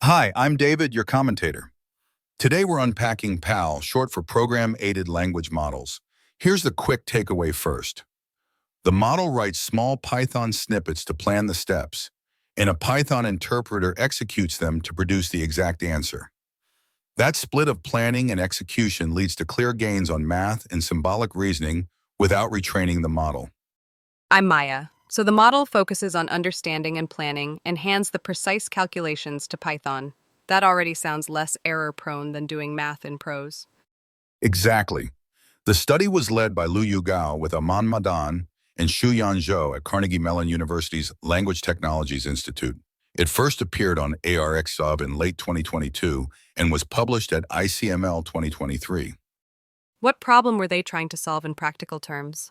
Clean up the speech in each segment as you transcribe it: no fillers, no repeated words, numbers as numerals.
Hi, I'm David, your commentator. Today we're unpacking PAL, short for Program-Aided Language Models. Here's the quick takeaway first. The model writes small Python snippets to plan the steps, and a Python interpreter executes them to produce the exact answer. That split of planning and execution leads to clear gains on math and symbolic reasoning without retraining the model. I'm Maya. So the model focuses on understanding and planning and hands the precise calculations to Python. That already sounds less error-prone than doing math in prose. Exactly. The study was led by Luyu with Aman Madaan and Shuyan Zhou at Carnegie Mellon University's Language Technologies Institute. It first appeared on ARXSub in late 2022 and was published at ICML 2023. What problem were they trying to solve in practical terms?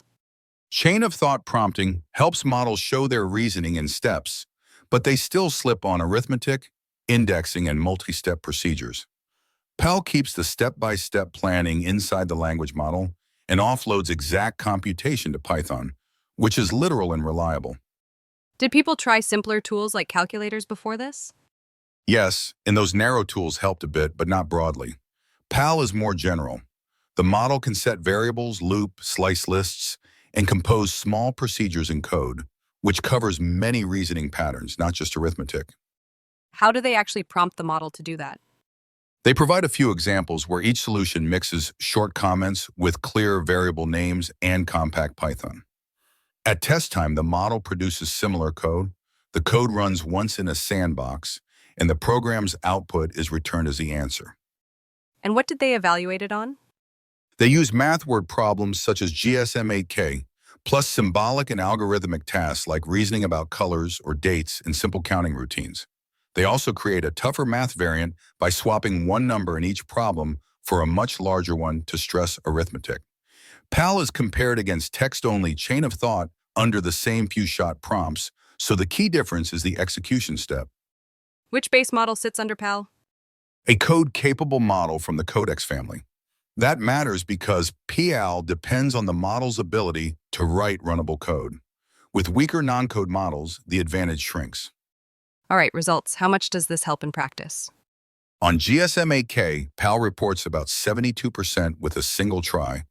Chain of thought prompting helps models show their reasoning in steps, but they still slip on arithmetic, indexing, and multi-step procedures. PAL keeps the step-by-step planning inside the language model and offloads exact computation to Python, which is literal and reliable. Did people try simpler tools like calculators before this? Yes, and those narrow tools helped a bit, but not broadly. PAL is more general. The model can set variables, loop, slice lists, and compose small procedures in code, which covers many reasoning patterns, not just arithmetic. How do they actually prompt the model to do that? They provide a few examples where each solution mixes short comments with clear variable names and compact Python. At test time, the model produces similar code. The code runs once in a sandbox, and the program's output is returned as the answer. And what did they evaluate it on? They use math word problems such as GSM-8K, plus symbolic and algorithmic tasks like reasoning about colors or dates and simple counting routines. They also create a tougher math variant by swapping one number in each problem for a much larger one to stress arithmetic. PAL is compared against text-only chain of thought under the same few-shot prompts, so the key difference is the execution step. Which base model sits under PAL? A code-capable model from the Codex family. That matters because PAL depends on the model's ability to write runnable code. With weaker non-code models, the advantage shrinks. All right, results. How much does this help in practice? On GSM-8K, PAL reports about 72% with a single try,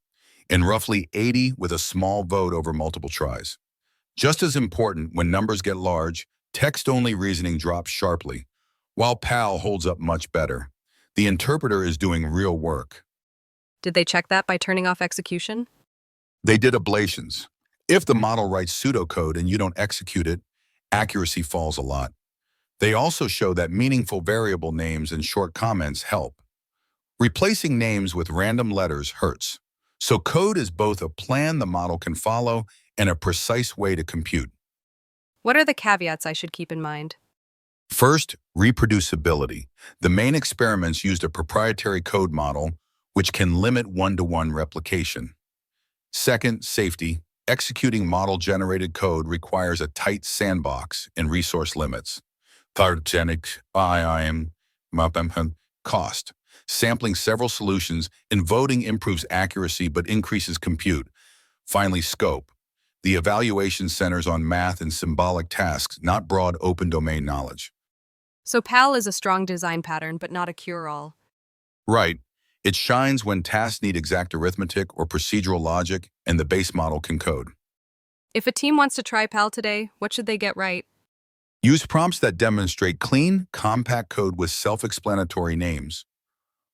and roughly 80% with a small vote over multiple tries. Just as important, when numbers get large, text-only reasoning drops sharply, while PAL holds up much better. The interpreter is doing real work. Did they check that by turning off execution? They did ablations. If the model writes pseudocode and you don't execute it, accuracy falls a lot. They also show that meaningful variable names and short comments help. Replacing names with random letters hurts. So code is both a plan the model can follow and a precise way to compute. What are the caveats I should keep in mind? First, reproducibility. The main experiments used a proprietary code model, which can limit one-to-one replication. Second, safety. Executing model-generated code requires a tight sandbox and resource limits. Third, cost. Sampling several solutions and voting improves accuracy but increases compute. Finally, scope. The evaluation centers on math and symbolic tasks, not broad open domain knowledge. So PAL is a strong design pattern, but not a cure-all. Right. It shines when tasks need exact arithmetic or procedural logic, and the base model can code. If a team wants to try PAL today, what should they get right? Use prompts that demonstrate clean, compact code with self-explanatory names.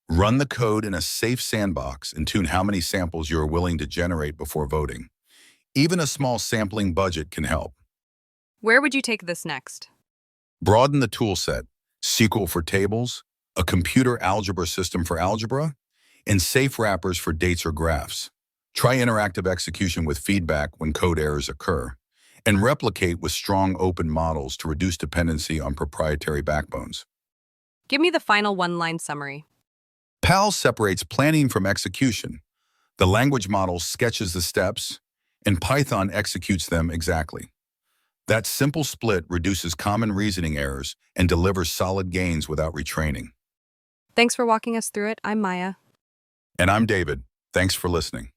Run the code in a safe sandbox and tune how many samples you are willing to generate before voting. Even a small sampling budget can help. Where would you take this next? Broaden the toolset. SQL for tables, a computer algebra system for algebra, and safe wrappers for dates or graphs. Try interactive execution with feedback when code errors occur, and replicate with strong open models to reduce dependency on proprietary backbones. Give me the final one-line summary. PAL separates planning from execution. The language model sketches the steps, and Python executes them exactly. That simple split reduces common reasoning errors and delivers solid gains without retraining. Thanks for walking us through it. I'm Maya. And I'm David. Thanks for listening.